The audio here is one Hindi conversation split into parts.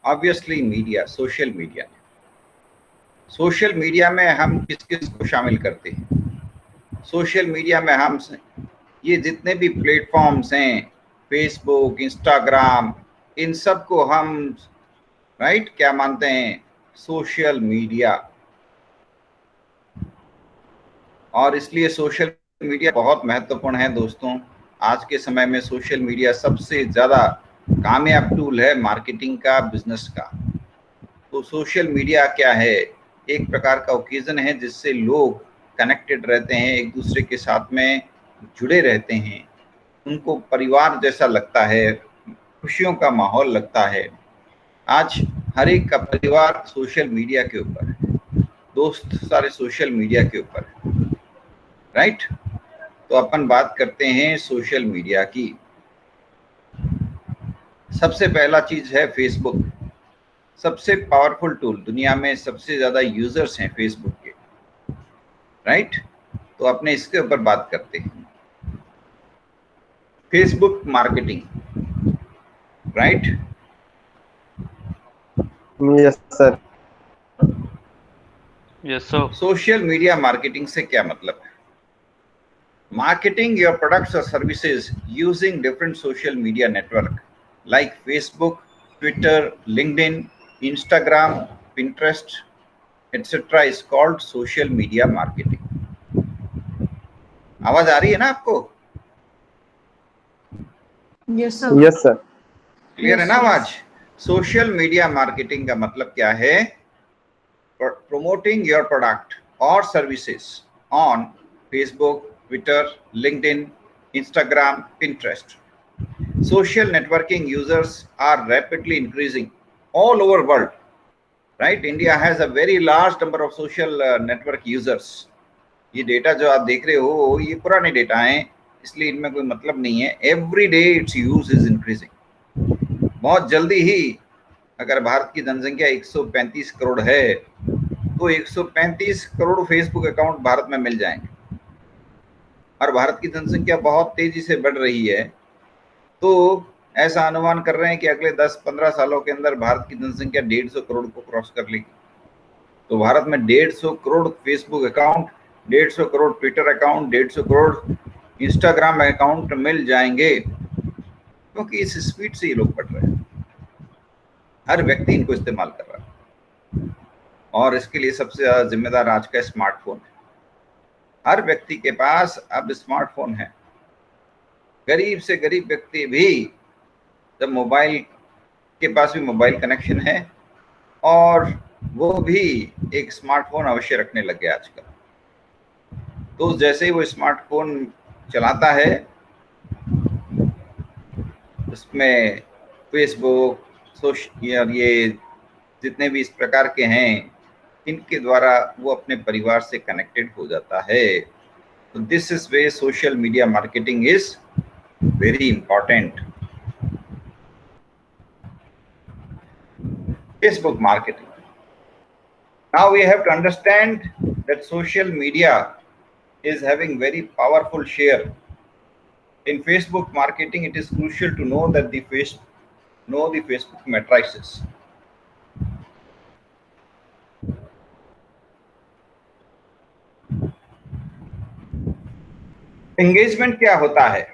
Obviously media, social media. Social media में हम किस किस को शामिल करते हैं? सोशल मीडिया में हम ये जितने भी प्लेटफॉर्म्स हैं, फेसबुक, इंस्टाग्राम, इन सब को हम क्या मानते हैं? Social media. और इसलिए सोशल मीडिया बहुत महत्वपूर्ण है दोस्तों। आज के समय में सोशल मीडिया सबसे ज़्यादा कामयाब टूल है मार्केटिंग का, बिजनेस का। तो सोशल मीडिया क्या है? एक प्रकार का ओकेजन है जिससे लोग कनेक्टेड रहते हैं, एक दूसरे के साथ में जुड़े रहते हैं, उनको परिवार जैसा लगता है, खुशियों का माहौल लगता है। आज हर एक का परिवार सोशल मीडिया के ऊपर है, दोस्त सारे सोशल मीडिया के ऊपर है, राइट? तो अपन बात करते हैं सोशल मीडिया की। सबसे पहला चीज है फेसबुक। सबसे पावरफुल टूल, दुनिया में सबसे ज्यादा यूजर्स हैं फेसबुक के, राइट? तो अपने इसके ऊपर बात करते हैं, Facebook marketing, right? Yes sir. Yes sir. Social media marketing से क्या मतलब है? Marketing your products or services using different social media network like Facebook, Twitter, LinkedIn, Instagram, Pinterest, etc. is called social media marketing. आवाज आ रही है ना आपको? Yes sir. Yes sir. Clear है ना आवाज? सोशल मीडिया मार्केटिंग का मतलब क्या है? Promoting your product or services on Facebook, Twitter, LinkedIn, Instagram, Pinterest. Social networking users are rapidly increasing all over world, right? India has a very large number of social network users. ये डेटा जो आप देख रहे हो ये पुराने डेटा हैं, इसलिए इनमें कोई मतलब नहीं है। Every day it's use is increasing. बहुत जल्दी ही अगर भारत की जनसंख्या 135 करोड़ है तो 135 करोड़ फेसबुक अकाउंट भारत में मिल जाएंगे। और भारत की जनसंख्या बहुत तेजी से बढ़ रही है, तो ऐसा अनुमान कर रहे हैं कि अगले 10-15 सालों के अंदर भारत की जनसंख्या 150 करोड़ को क्रॉस कर लेगी। तो भारत में 150 crore Facebook account, 150 crore Twitter account, 150 crore Instagram account मिल जाएंगे, क्योंकि इस स्पीड से ये लोग बढ़ रहे हैं। हर व्यक्ति इनको इस्तेमाल कर रहा है और इसके लिए सबसे ज्यादा जिम्मेदार आज का स्मार्टफोन है। हर व्यक्ति के पास अब स्मार्टफोन है। गरीब से गरीब व्यक्ति भी जब मोबाइल के पास भी मोबाइल कनेक्शन है और वो भी एक स्मार्टफोन अवश्य रखने लग गया आजकल। तो जैसे ही वो स्मार्टफोन चलाता है उसमें फेसबुक, सोशल, ये जितने भी इस प्रकार के हैं, इनके द्वारा वो अपने परिवार से कनेक्टेड हो जाता है। तो this is way social media marketing is very important. Facebook marketing. Now we have to understand that social media is having very powerful share. In Facebook marketing, it is crucial to know that the Facebook matrices. Engagement क्या होता है?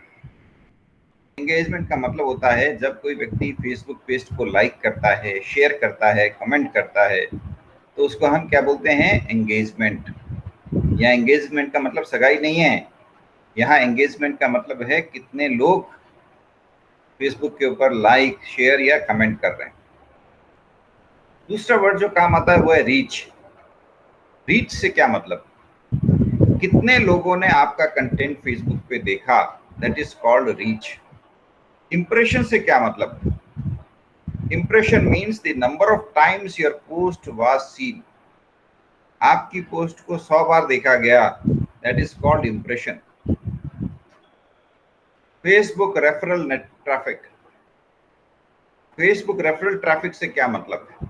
एंगेजमेंट का मतलब होता है जब कोई व्यक्ति फेसबुक पेज को लाइक करता है, शेयर करता है, कमेंट करता है, तो उसको हम क्या बोलते हैं? एंगेजमेंट। या एंगेजमेंट का मतलब सगाई नहीं है, यहाँ एंगेजमेंट का मतलब है कितने लोग फेसबुक के ऊपर लाइक, शेयर या कमेंट कर रहे हैं। दूसरा वर्ड जो काम आता है वो है रीच। रीच से क्या मतलब? कितने लोगों ने आपका कंटेंट फेसबुक पे देखा, that is called reach. Impression से क्या मतलब? Impression means the number of times your post was scene. आपकी पोस्ट को 100 बार देखा गया, that is called impression. Facebook referral net traffic. Facebook referral traffic से क्या मतलब है?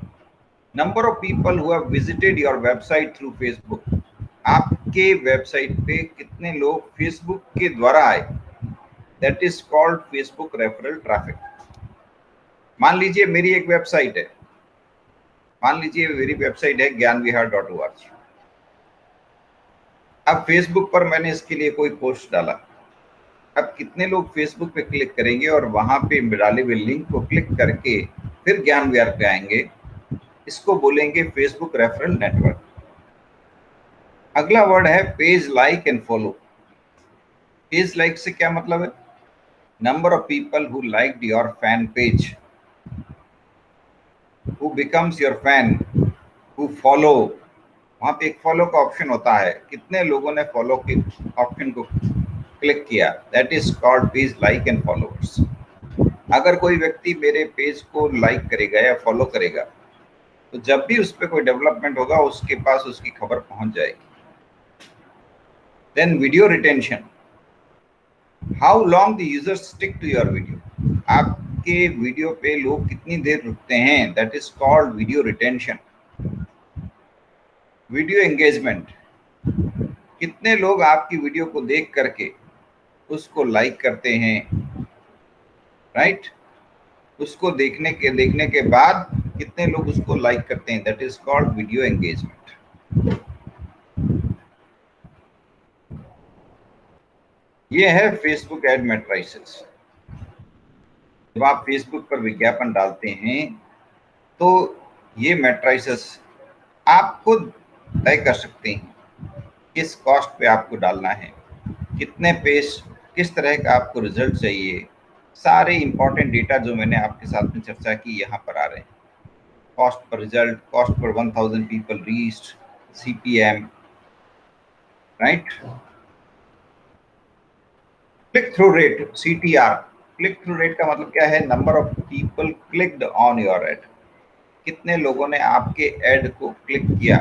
Number of people who have visited your website through Facebook. आपके वेबसाइट पे कितने लोग फेसबुक के द्वारा आए, that is called Facebook referral traffic. मान लीजिए मेरी एक वेबसाइट है, मान लीजिए मेरी वेबसाइट है ज्ञानविहार.org। अब फेसबुक पर मैंने इसके लिए कोई पोस्ट डाला, अब कितने लोग फेसबुक पे क्लिक करेंगे और वहां पे डाले हुए लिंक को क्लिक करके फिर ज्ञान विहार पे आएंगे, इसको बोलेंगे फेसबुक रेफरल नेटवर्क। अगला वर्ड है page like and follow. Page like से क्या मतलब है? Number of people who liked your fan page, who becomes your fan, who follow. वहां पे एक फॉलो का ऑप्शन होता है, कितने लोगों ने फॉलो के ऑप्शन को क्लिक किया, that is called page like and followers. अगर कोई व्यक्ति मेरे पेज को लाइक करेगा या फॉलो करेगा तो जब भी उस पर कोई डेवलपमेंट होगा उसके पास उसकी खबर पहुंच जाएगी। Then video retention, how long the user stick to your video. आपके वीडियो पे लोग कितनी देर रुकते हैं, that is called video retention. Video engagement, कितने लोग आपकी वीडियो को देख करके उसको लाइक करते हैं, राइट? उसको देखने के बाद कितने लोग उसको लाइक करते हैं, that is called video engagement. ये है फेसबुक एड मैट्रिसेस। जब आप फेसबुक पर विज्ञापन डालते हैं तो ये मैट्रिसेस आप खुद तय कर सकते हैं किस कॉस्ट पे आपको डालना है, कितने पेज, किस तरह का आपको रिजल्ट चाहिए। सारे इंपॉर्टेंट डेटा जो मैंने आपके साथ में चर्चा की यहाँ पर आ रहे हैं। Cost per result, cost per 1000 people reached, CPM, right? Click through rate, CTR। Click through rate का मतलब क्या है? Number of people clicked on your add, कितने लोगों ने आपके एड को क्लिक किया,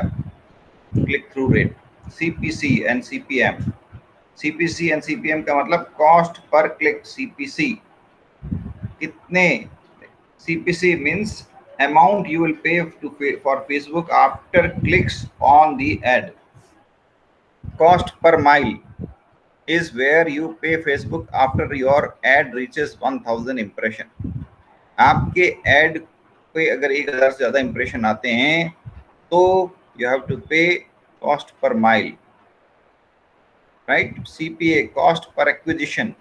click through rate. CPC and CPM, CPC and CPM का मतलब कॉस्ट पर क्लिक। CPC कितने, CPC means amount you will pay for Facebook after clicks on the ad. Cost per mile is where you pay Facebook after your ad reaches 1000 impression. आपके एड पे अगर 1000 से ज्यादा इंप्रेशन आते हैं तो you have to pay cost per mile, right? CPA, cost per acquisition,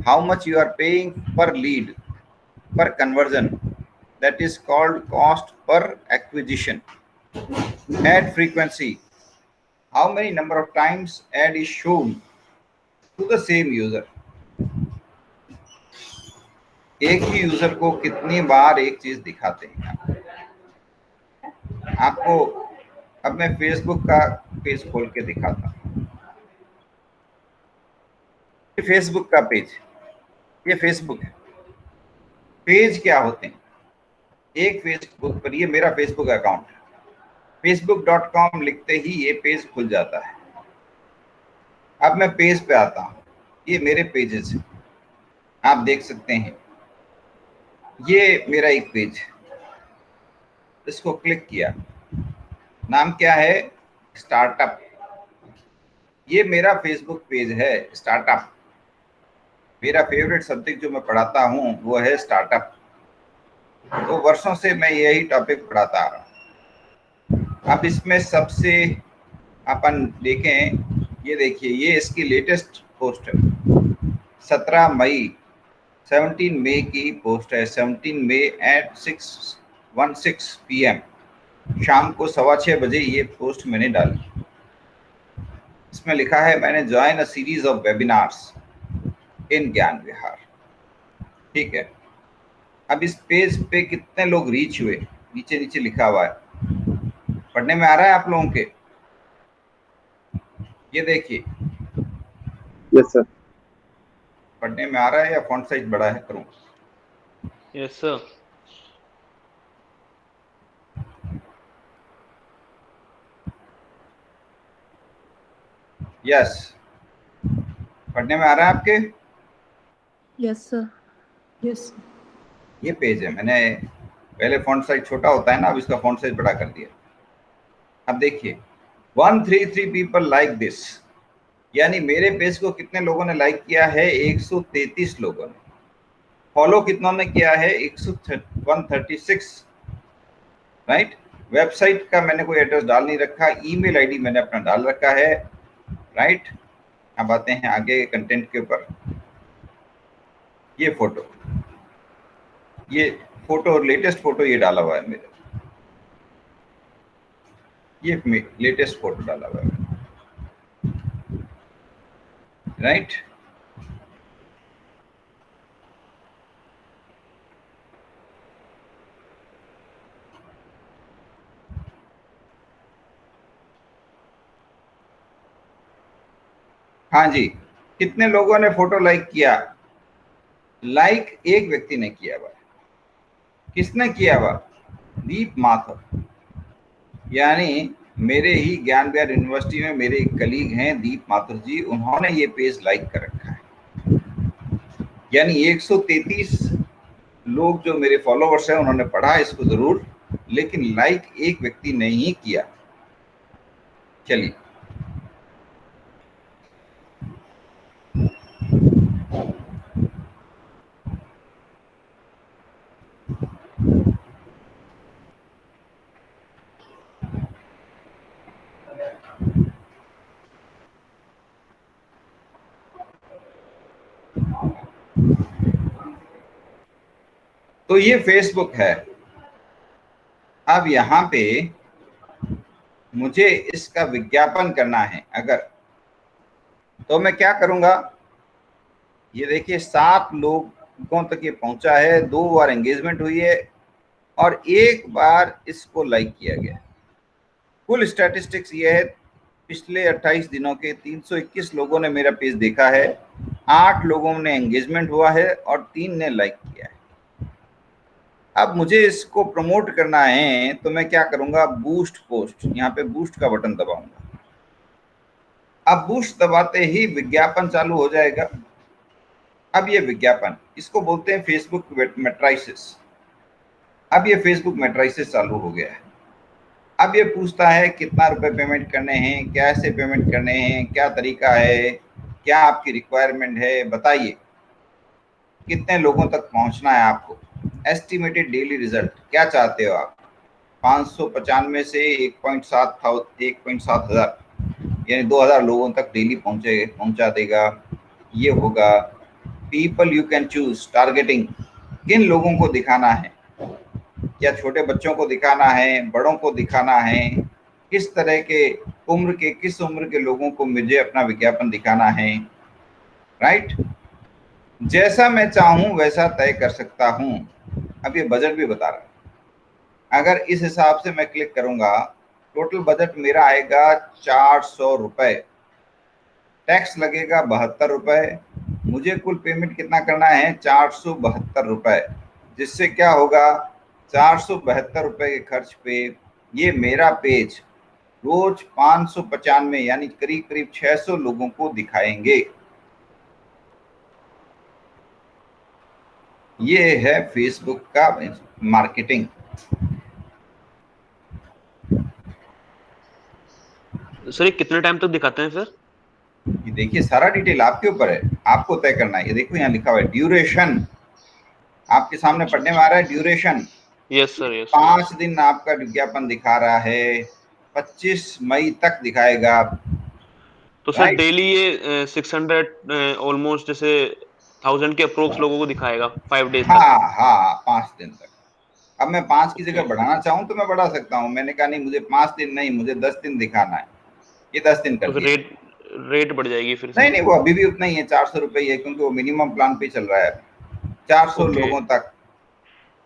how much you are paying per lead, per conversion, that is called cost per acquisition. Ad frequency, how many number of times ad is shown to the same user. एक ही यूजर को कितनी बार एक चीज दिखाते हैं आपको। अब मैं फेसबुक का पेज खोल के दिखाता हूँ। फेसबुक का पेज, ये फेसबुक है। पेज क्या होते हैं? एक फेसबुक पर, ये मेरा फेसबुक अकाउंट है, facebook.com लिखते ही ये पेज खुल जाता है। अब मैं पेज पे आता हूँ, ये मेरे पेजेस हैं, आप देख सकते हैं। ये मेरा एक पेज, इसको क्लिक किया, नाम क्या है? स्टार्टअप। ये मेरा फेसबुक पेज है, स्टार्टअप। मेरा फेवरेट सब्जेक्ट जो मैं पढ़ाता हूँ वो है स्टार्टअप, तो वर्षों से मैं यही टॉपिक पढ़ाता आ रहा हूँ। अब इसमें सबसे अपन देखें, ये देखिए, ये इसकी लेटेस्ट पोस्ट है, 17 मई 17 मई की पोस्ट है। 17 मई at 6:16 PM, शाम को 6:15 बजे ये पोस्ट मैंने डाली। इसमें लिखा है मैंने join a series of webinars in Gyan Vihar. ठीक है, अब इस पेज पे कितने लोग रीच हुए, नीचे नीचे लिखा हुआ है, पढ़ने में आ रहा है आप लोगों के? ये देखिए, यस सर। पढ़ने में आ रहा है या फॉन्ट साइज बड़ा है करूं? Yes sir. यस, पढ़ने में आ रहा है आपके? Yes sir. यस। ये पेज है, मैंने पहले फॉन्ट साइज छोटा होता है ना, अब इसका फॉन्ट साइज बड़ा कर दिया। अब देखिए, 133 पीपल लाइक दिस, यानी मेरे पेज को कितने लोगों ने लाइक किया है? 133 लोगों ने। फॉलो कितनों ने किया है? 136, राइट? वेबसाइट का मैंने कोई एड्रेस डाल नहीं रखा, ईमेल आईडी मैंने अपना डाल रखा है, राइट। अब आते हैं आगे कंटेंट के ऊपर। ये फोटो लेटेस्ट फोटो ये डाला हुआ है मेरा, ये लेटेस्ट फोटो डाला हुआ है, राइट। हाँ जी, कितने लोगों ने फोटो लाइक किया? लाइक एक व्यक्ति ने किया हुआ। किसने किया हुआ? दीप माथुर, यानी मेरे ही ज्ञान विहार यूनिवर्सिटी में मेरे एक कलीग हैं दीप माथुर जी, उन्होंने ये पेज लाइक कर रखा है। यानी 133 लोग जो मेरे फॉलोवर्स हैं उन्होंने पढ़ा इसको जरूर, लेकिन लाइक एक व्यक्ति ने ही किया। चलिए, तो ये फेसबुक है। अब यहाँ पे मुझे इसका विज्ञापन करना है अगर, तो मैं क्या करूंगा? ये देखिए 7 लोगों तक ये पहुंचा है, 2 बार एंगेजमेंट हुई है और 1 बार इसको लाइक किया गया। कुल स्टैटिस्टिक्स ये है, पिछले 28 दिनों के 321 लोगों ने मेरा पेज देखा है, 8 लोगों ने एंगेजमेंट हुआ है और 3 ने लाइक किया है। अब मुझे इसको प्रमोट करना है तो मैं क्या करूंगा? बूस्ट पोस्ट, यहाँ पे बूस्ट का बटन दबाऊंगा। अब बूस्ट दबाते ही विज्ञापन चालू हो जाएगा। अब ये विज्ञापन, इसको बोलते हैं फेसबुक मैट्रिसेस। अब ये फेसबुक मैट्रिसेस चालू हो गया है। अब ये पूछता है कितना रुपए पेमेंट करने हैं, कैसे पेमेंट करने हैं, क्या तरीका है, क्या आपकी रिक्वायरमेंट है, बताइए कितने लोगों तक पहुंचना है आपको, एस्टिमेटेड डेली रिजल्ट क्या चाहते हो आप। 595 से 1.7 हज़ार यानी 2000 लोगों तक डेली पहुंचा देगा। ये होगा people you can choose, targeting, किन लोगों को दिखाना है, क्या छोटे बच्चों को दिखाना है, बड़ों को दिखाना है, किस तरह के किस उम्र के लोगों को मुझे अपना विज्ञापन दिखाना है, राइट। जैसा मैं चाहूं वैसा तय कर सकता हूं। अब ये बजट भी बता रहा है। अगर इस हिसाब से मैं क्लिक करूंगा, टोटल बजट मेरा आएगा 400 रुपए, टैक्स लगेगा 72 रुपए, मुझे कुल पेमेंट कितना करना है? 472 रुपए, जिससे क्या होगा? 472 रुपए के खर्च पे ये मेरा पेज रोज 595 यानी करीब करीब 600 लोगों को दिखाएंगे। ये है फेसबुक का मार्केटिंग। सर ये कितने टाइम तक दिखाते हैं फिर? ये देखिए सारा डिटेल आपके ऊपर है, आपको तय करना है। ये देखो यहाँ लिखा हुआ है ड्यूरेशन, आपके सामने पढ़ने में आ रहा है ड्यूरेशन। यस सर, यस 5 दिन आपका विज्ञापन दिखा रहा है, 25 मई तक दिखाएगा। तो सर डेली ये 600 ऑलमोस्ट जैसे 1000 के अप्रोक्स लोगों को दिखाएगा 5 डेज तक। हाँ 5 दिन तक। अब मैं 5 की जगह बढ़ाना चाहूँ तो मैं बढ़ा सकता हूँ। मैंने कहा नहीं, मुझे 5 दिन नहीं, मुझे 10 दिन दिखाना है, ये 10 दिन कर तो फिर दिया। रेट बढ़ जाएगी फिर से? नहीं, वो अभी भी उतना ही है, 400 रुपये ही है, क्योंकि वो मिनिमम प्लान पे चल रहा है 400 लोगों तक।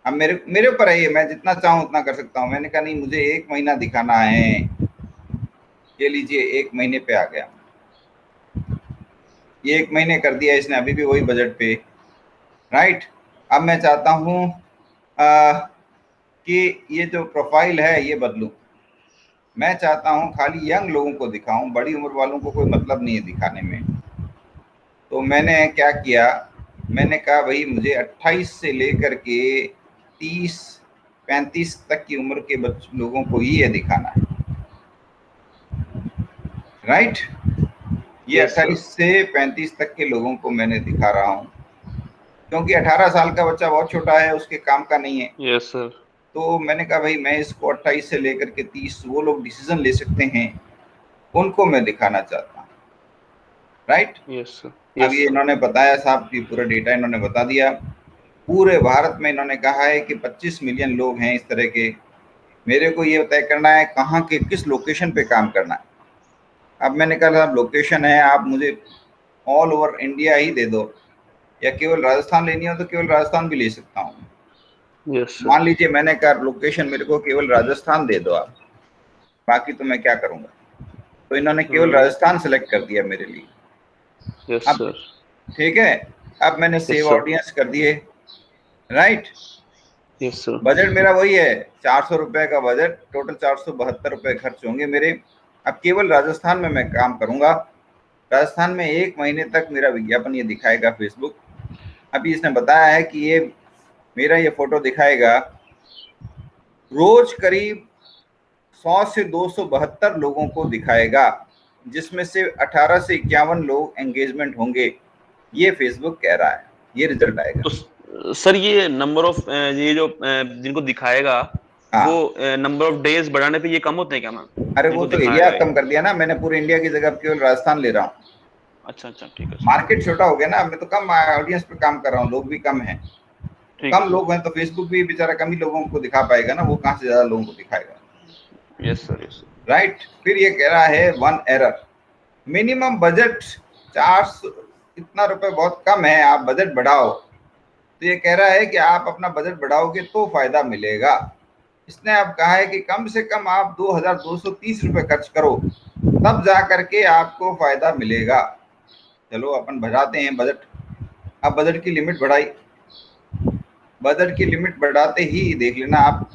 अब मेरे ऊपर है ये, मैं जितना चाहूँ उतना कर सकता हूँ। मैंने कहा नहीं, मुझे 1 महीना दिखाना है, ये लीजिए 1 महीने पे आ गया, ये 1 महीने कर दिया इसने, अभी भी वही बजट पे, राइट। अब मैं चाहता हूँ कि ये जो प्रोफाइल है ये बदलूं। मैं चाहता हूँ खाली यंग लोगों को दिखाऊं, बड़ी उम्र वालों को कोई मतलब नहीं है दिखाने में। तो मैंने क्या किया, मैंने कहा भाई मुझे 28 से लेकर के 30-35 तक की उम्र के लोगों को ही ये दिखाना है, राइट। ये 28 से 35 तक के लोगों को मैंने दिखा रहा हूँ, क्योंकि 18 साल का बच्चा बहुत छोटा है, उसके काम का नहीं है। Yes sir. तो मैंने कहा भाई मैं इसको 28 से लेकर के 30 वो लोग डिसीजन ले सकते हैं, उनको मैं दिखाना चाहता हूँ, राइट। यस सर, अब यस ये सर। इन्होंने बताया साहब कि पूरा डेटा इन्होंने बता दिया। पूरे भारत में इन्होंने कहा है कि 25 मिलियन लोग हैं इस तरह के। मेरे को ये तय करना है कहाँ के किस लोकेशन पे काम करना है। अब मैंने कहा साहब लोकेशन है, आप मुझे ऑल ओवर इंडिया ही दे दो, या केवल राजस्थान लेनी हो तो केवल राजस्थान भी ले सकता हूँ। यस सर, मान लीजिए मैंने कहा लोकेशन मेरे को केवल राजस्थान दे दो आप, बाकी तो मैं क्या करूंगा। तो इन्होंने केवल राजस्थान सेलेक्ट कर दिया मेरे लिए। यस अब सर, ठीक है, अब मैंने यस सेव सर, ऑडियंस कर दिए, राइट। Yes sir. बजट मेरा वही है 400 रुपए का बजट, टोटल 472 रुपए खर्च होंगे मेरे। अब केवल राजस्थान में मैं काम करूंगा। राजस्थान में 1 महीने तक मेरा विज्ञापन ये दिखाएगा फेसबुक। अभी इसने बताया है कि ये मेरा ये फोटो दिखाएगा रोज करीब 100 से 272 लोगों को दिखाएगा, जिसमें से 18 से 51 लोग एंगेजमेंट होंगे। ये फेसबुक कह रहा है, ये रिजल्ट आएगा। तो सर ये नंबर ऑफ ये जो जिनको दिखाएगा, वो हाँ, नंबर ऑफ डेज बढ़ाने पे ये कम होते हैं क्या मैम, अरे वो जिनको तो एरिया दिखाएगा ये? कम कर दिया ना मैंने, पूरे इंडिया की जगह केवल राजस्थान ले रहा हूँ। अच्छा अच्छा, ठीक है सर, मार्केट छोटा हो गया ना, मैं तो कम ऑडियंस पे काम कर रहा हूँ, लोग भी कम हैं। ठीक है कम सर। लोग हैं तो फेसबुक भी बेचारा कम ही लोगों को दिखा पाएगा ना, वो कहाँ से ज्यादा लोगों को दिखाएगा, yes sir, yes sir. Right. फिर ये कह रहा है वन एरर, मिनिमम बजट 400 इतना रुपए बहुत कम है, आप बजट बढ़ाओ। तो ये कह रहा है कि आप अपना बजट बढ़ाओगे तो फायदा मिलेगा। इसने अब कहा है कि कम से कम आप 2230 रुपए खर्च करो, तब जा करके आपको फायदा मिलेगा। चलो अपन बढ़ाते हैं बजट। अब बजट की लिमिट बढ़ाई, बजट की लिमिट बढ़ाते ही देख लेना आप,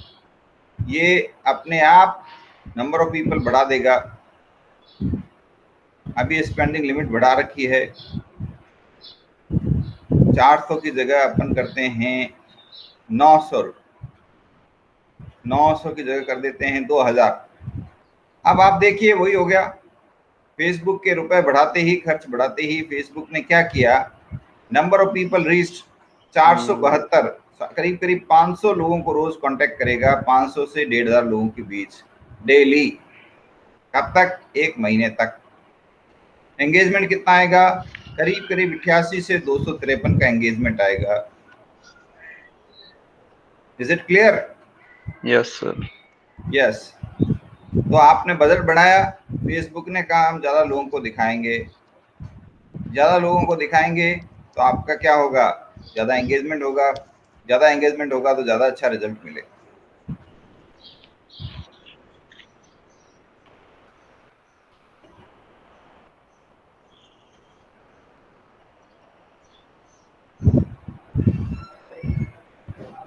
ये अपने आप नंबर ऑफ पीपल बढ़ा देगा। अभी स्पेंडिंग लिमिट बढ़ा रखी है, 400 की जगह अपन करते हैं 900, 900 की जगह कर देते हैं 2000। अब आप देखिए वही हो गया। फेसबुक के रुपए बढ़ाते ही, खर्च बढ़ाते ही फेसबुक ने क्या किया, नंबर ऑफ पीपल रीच्ड 472, करीब करीब 500 लोगों को रोज कांटेक्ट करेगा, 500 से 1500 लोगों के बीच डेली। कब तक? 1 महीने तक। एंगेजमेंट कितना आएगा? करीब करीब 88 से 253 का एंगेजमेंट आएगा। Is it clear? Yes sir. Yes. तो आपने बजट बढ़ाया, फेसबुक ने कहा हम ज्यादा लोगों को दिखाएंगे, ज्यादा लोगों को दिखाएंगे तो आपका क्या होगा, ज्यादा एंगेजमेंट होगा, ज्यादा एंगेजमेंट होगा तो ज्यादा अच्छा रिजल्ट मिलेगा।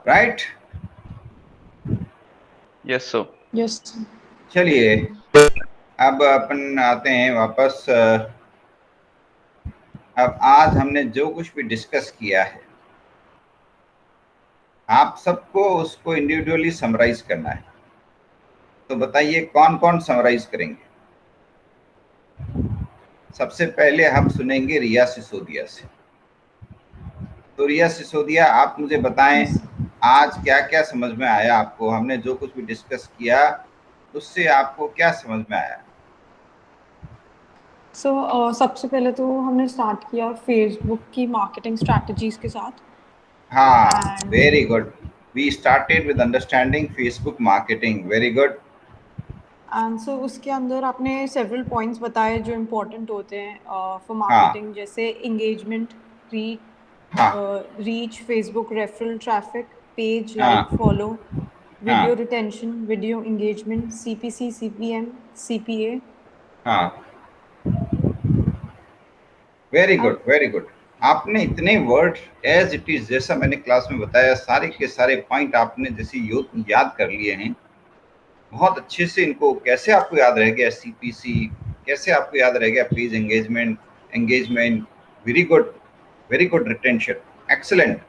राइट? Yes sir. Yes. चलिए अब अपन आते हैं वापस। अब आज हमने जो कुछ भी डिस्कस किया है, आप सबको उसको इंडिविजुअली समराइज करना है। तो बताइए कौन कौन समराइज करेंगे? सबसे पहले हम सुनेंगे रिया सिसोदिया से। तो रिया सिसोदिया, आप मुझे बताएं Yes. आज क्या क्या समझ में आया आपको, हमने जो कुछ भी डिस्कस किया उससे आपको क्या समझ में आया? सबसे पहले तो हमने स्टार्ट किया फेसबुक की मार्केटिंग स्ट्रैटेजीज के साथ। हाँ, And very good. We started with understanding Facebook marketing, very good. उसके अंदर आपने सेवरल पॉइंट्स बताए जो इम्पोर्टेंट होते हैं फॉर हाँ मार्केटिंग, जैसे इंगेजमेंट, हाँ reach, Facebook referral traffic, page like हाँ फॉलो, हाँ video retention, video engagement, CPC, CPM, CPA। हाँ, very and good very good. आपने इतने वर्ड एज इट इज जैसा मैंने क्लास में बताया, सारे के सारे पॉइंट आपने जैसे याद कर लिए हैं बहुत अच्छे से। इनको कैसे आपको याद रह गया? CPC कैसे आपको याद रह गया? Page engagement, engagement, very good very good. Retention, excellent.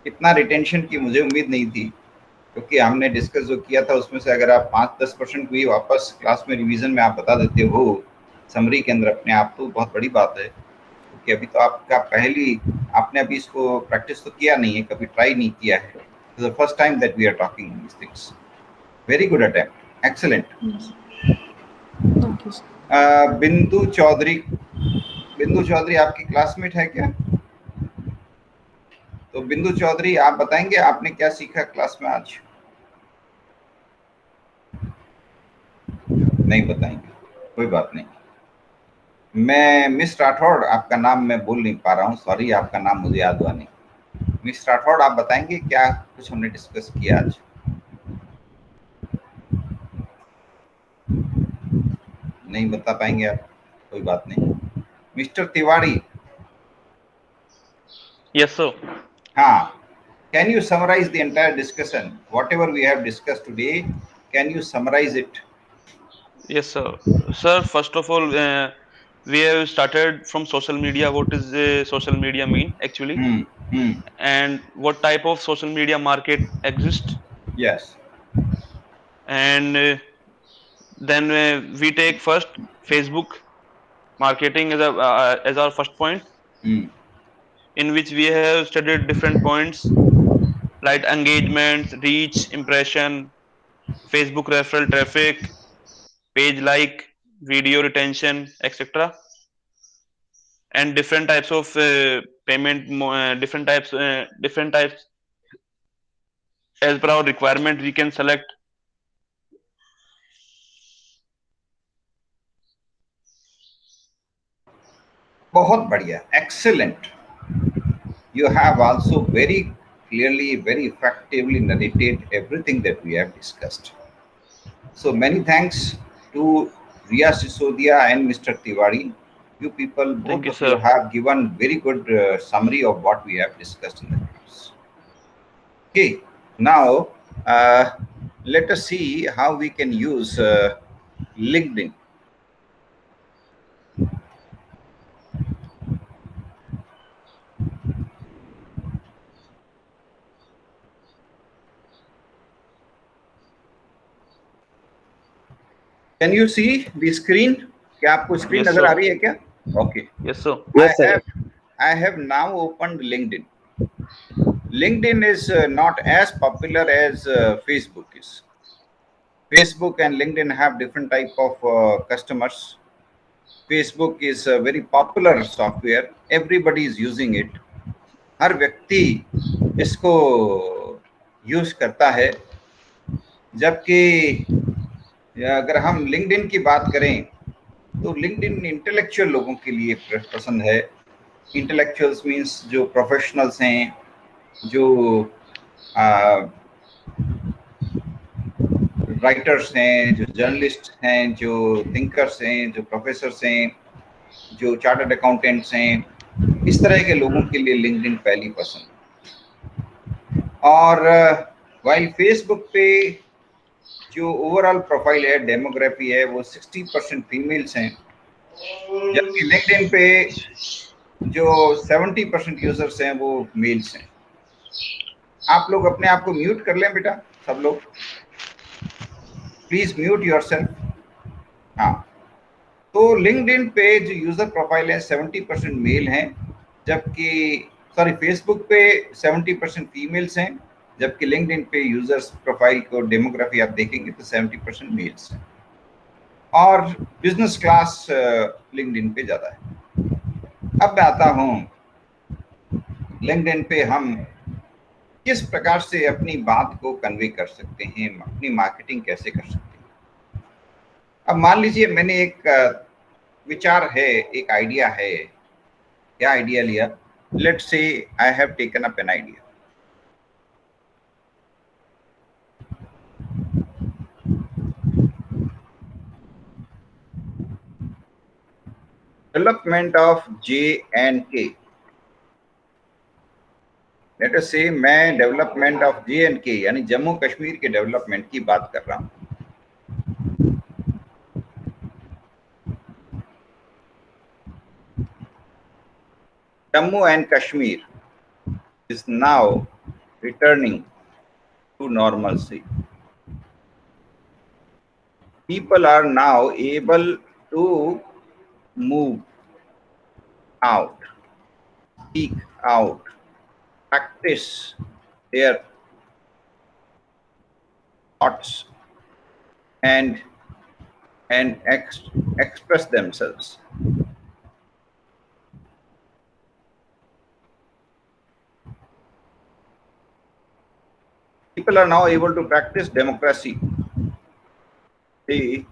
इतना रिटेंशन की मुझे उम्मीद नहीं थी, क्योंकि हमने डिस्कस जो किया था उसमें से अगर आप 5-10% भी वापस क्लास में रिवीजन में आप बता देते हो समरी के अंदर अपने आप, तो बहुत बड़ी बात है। क्योंकि अभी तो आपका आपने अभी इसको प्रैक्टिस तो किया नहीं है, कभी ट्राई नहीं किया है। It's the first time that we are talking these things. Very good attempt. Excellent. Yes. Thank you, sir. बिंदु चौधरी, बिंदु चौधरी आपकी क्लासमेट है क्या? तो बिंदु चौधरी आप बताएंगे आपने क्या सीखा क्लास में आज? नहीं बताएंगे, कोई बात नहीं। मैं मिस राठौड़, आपका नाम मैं बोल नहीं पा रहा हूँ, सॉरी, आपका नाम मुझे याद हुआ नहीं। मिस राठौड़ आप बताएंगे क्या कुछ हमने डिस्कस किया आज? नहीं बता पाएंगे आप, कोई बात नहीं। मिस्टर तिवारी। Yes, sir. हाँ, can you summarize the entire discussion? Whatever we have discussed today, can you summarize it? Yes, sir. Sir, first of all, we have started from social media. What is social media mean actually, and what type of social media market exists, Yes. and then we take first Facebook marketing as our first point, in which we have studied different points like engagement, reach, impression, Facebook referral traffic, page like, video retention, etc. And different types of payment, different types as per our requirement we can select. बहुत बढ़िया, excellent. You have also very clearly, very effectively narrated everything that we have discussed. So many thanks to Riya Sisodia and Mr. Tiwari. You people, Thank both you, of you sir. have given very good summary of what we have discussed in the class. Okay, now let us see how we can use LinkedIn. Can you see the screen? क्या आपको screen Yes, नजर आ sir. रही है क्या? Okay. Yes, sir. Yes, sir. I have now opened LinkedIn. LinkedIn is not as popular as Facebook is. Facebook and LinkedIn have different type of customers. Facebook is a very popular software. Everybody is using it. हर व्यक्ति इसको यूज करता है, जबकि अगर हम लिंक्डइन की बात करें तो लिंक्डइन इंटेलेक्चुअल लोगों के लिए पसंद है। इंटेलेक्चुअल्स मींस जो प्रोफेशनल्स हैं, जो राइटर्स हैं, जो जर्नलिस्ट हैं, जो थिंकर्स हैं, जो प्रोफेसर्स हैं, जो चार्टर्ड अकाउंटेंट्स हैं, इस तरह के लोगों के लिए लिंक्डइन पहली पसंद। और वाइल फेसबुक पे जो ओवरऑल प्रोफाइल है, डेमोग्राफी है, वो 60% फीमेल्स हैं, जबकि लिंक्डइन पे जो 70% यूजर्स हैं वो मेल्स हैं। आप लोग अपने आप को म्यूट कर लें बेटा, सब लोग प्लीज म्यूट योरसेल्फ। हाँ, तो लिंक्डइन पे जो यूजर प्रोफाइल है 70% मेल हैं, जबकि सॉरी फेसबुक पे 70% फीमेल्स हैं, जबकि लिंक्डइन पे यूजर्स प्रोफाइल को डेमोग्राफी आप देखेंगे तो 70% मेल्स हैं। और बिजनेस क्लास लिंक्डइन पे ज्यादा है। अब मैं आता हूँ लिंक्डइन पे हम किस प्रकार से अपनी बात को कन्वे कर सकते हैं, अपनी मार्केटिंग कैसे कर सकते हैं। अब मान लीजिए मैंने एक विचार है, एक आइडिया है। क्या आइडिया लिया? Let's say I have taken up an idea. Development of J&K। Let us से मैं डेवलपमेंट ऑफ J&K यानी जम्मू कश्मीर के डेवलपमेंट की बात कर रहा हूं। Jammu and Kashmir is now returning to normalcy. People are now able to move out, speak out, practice their thoughts and express themselves. People are now able to practice democracy. The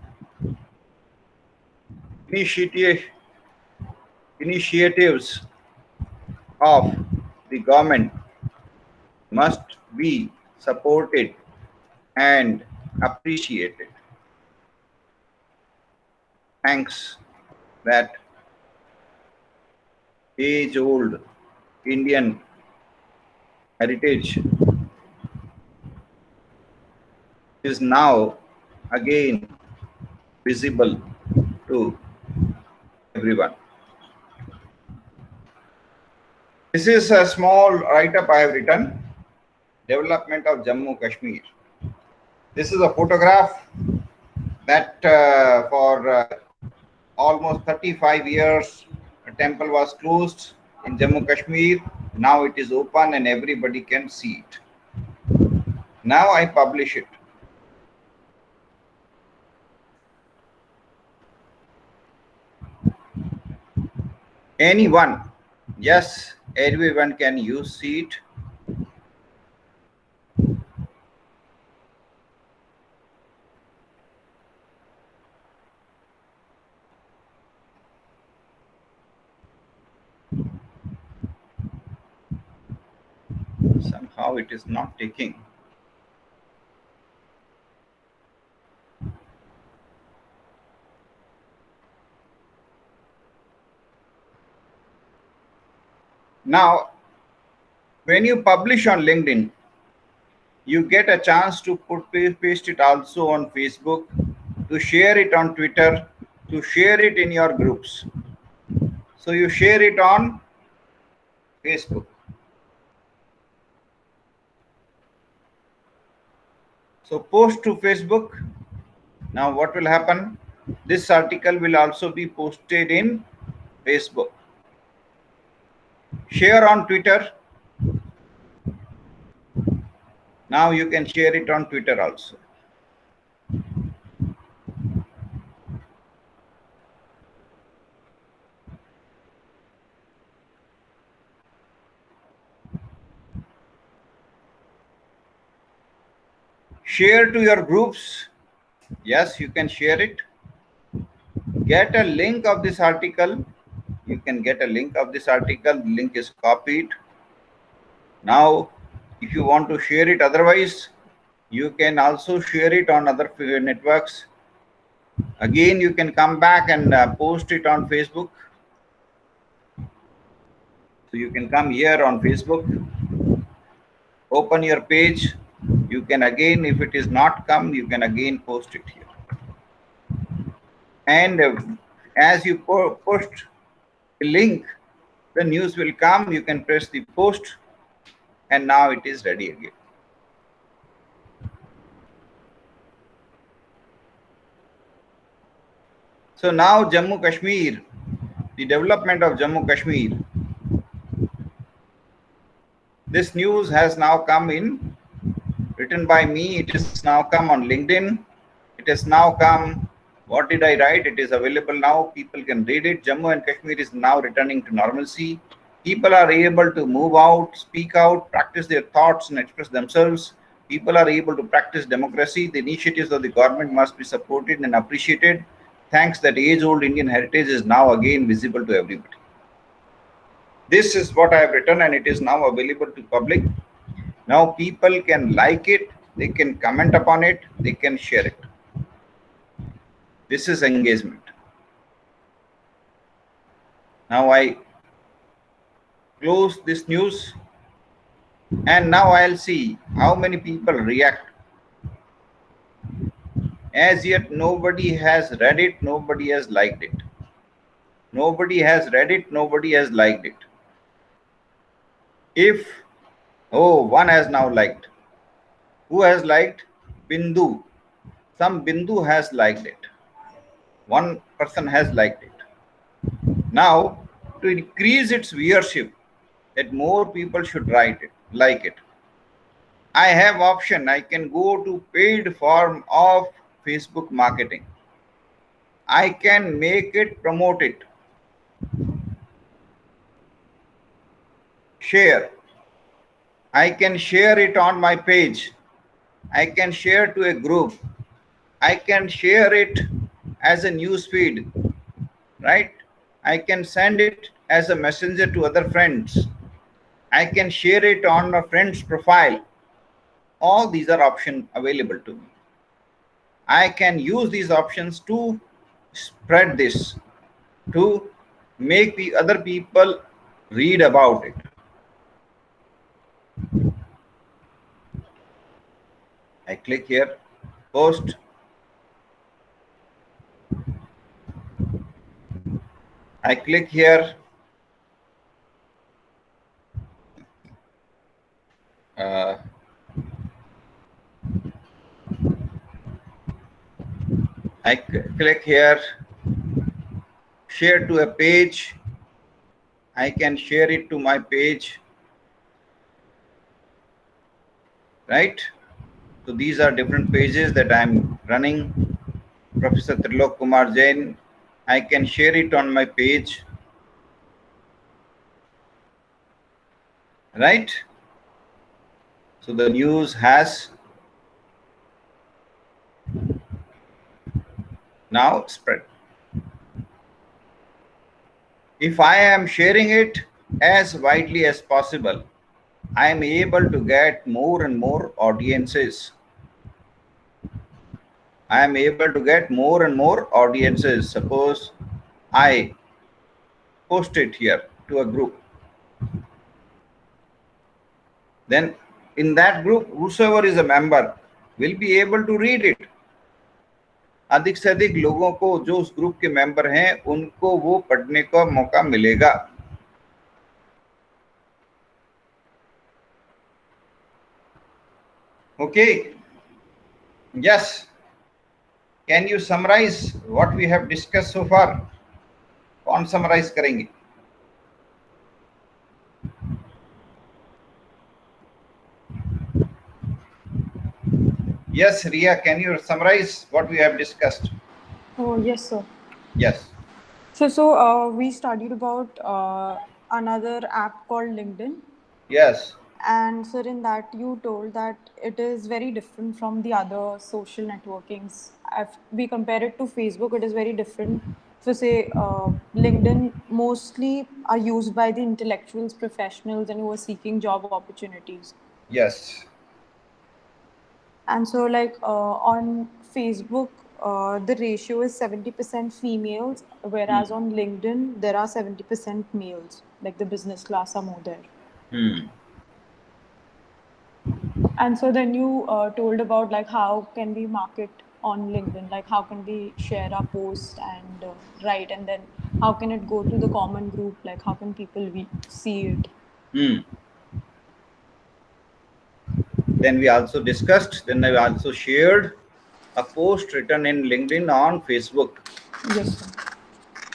initiatives of the government must be supported and appreciated. Thanks that age-old Indian heritage is now again visible to everyone. This is a small write-up I have written, Development of Jammu Kashmir. This is a photograph that for almost 35 years a temple was closed in Jammu Kashmir. Now it is open and everybody can see it. Now I publish it. Anyone, yes, everyone can see it. Somehow it is not taking. Now, when you publish on LinkedIn, you get a chance to paste it also on Facebook, to share it on Twitter, to share it in your groups. So you share it on Facebook. So post to Facebook. Now what will happen? This article will also be posted in Facebook. Share on Twitter. Now you can share it on Twitter also. Share to your groups. Yes, you can share it. Get a link of this article. You can get a link of this article. The link is copied. Now, if you want to share it otherwise, you can also share it on other networks. Again, you can come back and post it on Facebook. So you can come here on Facebook, open your page. You can again, if it is not come, you can again post it here. And as you post a link, the news will come. You can press the post, and now it is ready again. So now Jammu Kashmir, the development of Jammu Kashmir. This news has now come in, written by me. It is now come on LinkedIn. It has now come. What did I write? It is available now. People can read it. Jammu and Kashmir is now returning to normalcy. People are able to move out, speak out, practice their thoughts and express themselves. People are able to practice democracy. The initiatives of the government must be supported and appreciated. Thanks that age-old Indian heritage is now again visible to everybody. This is what I have written, and it is now available to public. Now people can like it, they can comment upon it, they can share it. This is engagement. Now I close this news, and now I'll see how many people react. As yet, nobody has read it, nobody has liked it. Nobody has read it, nobody has liked it. If, oh, one has now liked. Who has liked? Bindu. Some Bindu has liked it. One person has liked it. Now, to increase its viewership, that more people should write it, like it. I have option. I can go to paid form of Facebook marketing. I can make it, promote it, share. I can share it on my page. I can share to a group. I can share it as a news feed, right? I can send it as a messenger to other friends. I can share it on a friend's profile. All these are options available to me. I can use these options to spread this, to make the other people read about it. I click here, post. I click here, I click here, share to a page. I can share it to my page, right? So these are different pages that I'm running. Professor Trilok Kumar Jain. I can share it on my page, right? So the news has now spread. If I am sharing it as widely as possible, I am able to get more and more audiences. I am able to get more and more audiences. Suppose I post it here to a group. Then in that group, whosoever is a member will be able to read it. अधिक से अधिक लोगों को जो उस ग्रुप के मेंबर हैं उनको वो पढ़ने का मौका मिलेगा. Okay. Yes. Can you summarize what we have discussed so far? कौन summarize करेंगे? Yes, Ria, can you summarize what we have discussed? Oh, yes, sir. Yes. So we studied about another app called LinkedIn. Yes. And sir, in that you told that it is very different from the other social networkings. If we compare it to Facebook, it is very different. So say LinkedIn mostly are used by the intellectuals, professionals, and who are seeking job opportunities. Yes. And so like on Facebook, the ratio is 70% females, whereas on LinkedIn, there are 70% males, like the business class are more there. And so then you told about like how can we market on LinkedIn, like how can we share our post and write, and then how can it go to the common group, like how can people see it. Then we also discussed, then I also shared a post written in LinkedIn on Facebook. Yes, sir.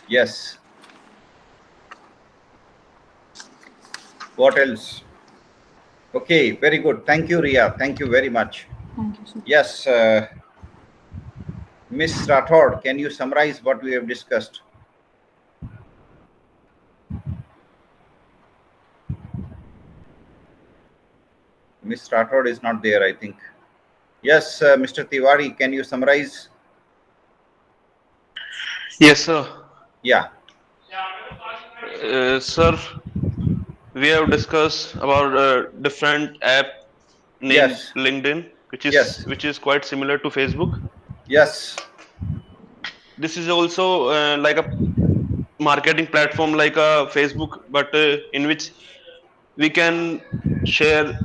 Yes. What else? Okay, very good. Thank you, Ria. Thank you very much. Thank you, sir. Yes, Miss Rathod, can you summarize what we have discussed? Miss Rathod is not there, I think. Yes, Mr. Tiwari, can you summarize? Yes, sir. Yeah. Sir, we have discussed about different app named Yes. LinkedIn, Yes. which is quite similar to Facebook. Yes. This is also like a marketing platform like a Facebook, but in which we can share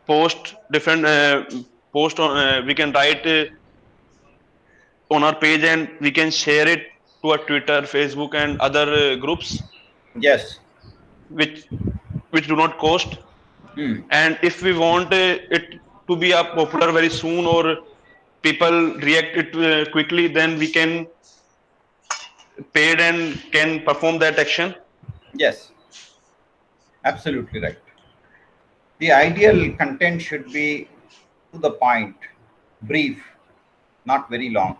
post different post on we can write on our page and we can share it to our Twitter, Facebook, and other groups Yes. which do not cost. And if we want it to be up popular very soon or people react it quickly, then we can paid and can perform that action. Yes. Absolutely right. The ideal content should be to the point, brief, not very long.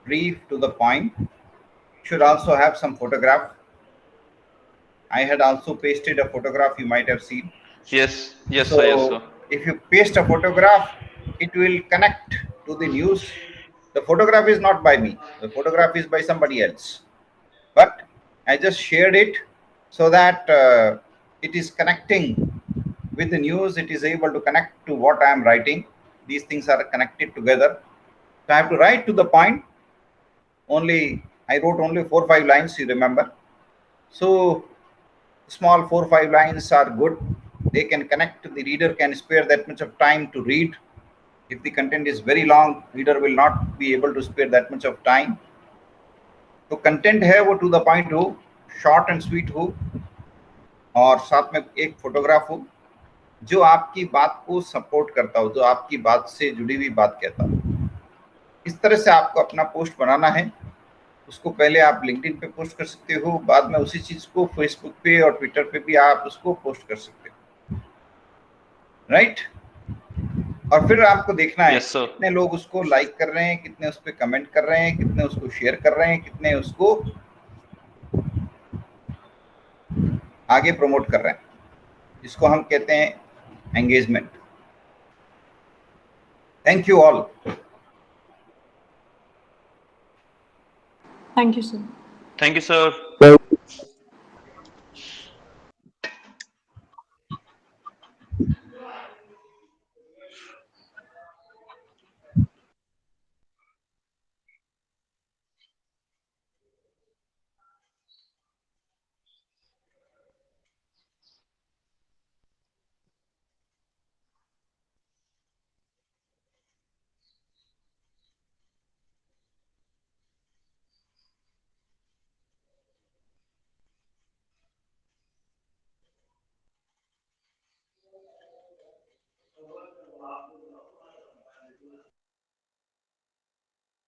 Brief, to the point. Should also have some photograph. I had also pasted a photograph, you might have seen. Yes, yes, sir. Yes, sir. So if you paste a photograph, it will connect to the news. The photograph is not by me. The photograph is by somebody else. But I just shared it so that it is connecting with the news. It is able to connect to what I am writing. These things are connected together. So I have to write to the point. I wrote only 4 or 5 lines, you remember. So small 4 or 5 lines are good. They can connect to the reader, can spare that much of time to read. If the content is very long, reader will not be able to spare that much of time. तो कंटेंट है वो टू द पॉइंट हो, शॉर्ट एंड स्वीट हो, और साथ में एक फोटोग्राफ हो जो आपकी बात को सपोर्ट करता हो, जो आपकी बात से जुड़ी हुई बात कहता हो। इस तरह से आपको अपना पोस्ट बनाना है। उसको पहले आप लिंक्डइन पे पोस्ट कर सकते हो, बाद में उसी चीज को फेसबुक पे और ट्विटर पे भी आप उसको पोस्ट कर सकते हो, राइट? और फिर आपको देखना है कितने लोग उसको लाइक कर रहे हैं, कितने उस पर कमेंट कर रहे हैं, कितने उसको शेयर कर रहे हैं, कितने उसको आगे प्रमोट कर रहे हैं, जिसको हम कहते हैं engagement. Thank you all. Thank you, sir. Thank you, sir.